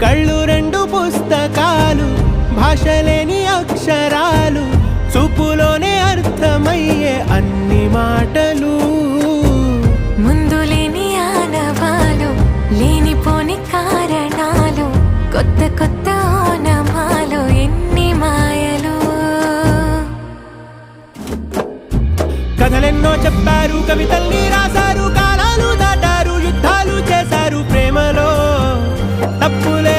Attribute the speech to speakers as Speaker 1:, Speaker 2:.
Speaker 1: కళ్ళు రెండు పుస్తకాలు, భాషలేని అక్షరాలు, చూపులోనే అర్థమయ్యే అన్ని మాటలు.
Speaker 2: ముందు లేని ఆనవాలు, లేనిపోని కారణాలు, కొత్త కొత్త ఓనమాలు, ఎన్ని మాయలు.
Speaker 1: కథలెన్నో చెప్పారు, కవితల్ని రాశారు, కాలాలు దాటారు, యుద్ధాలు చేశారు, ప్రేమలో తప్పులే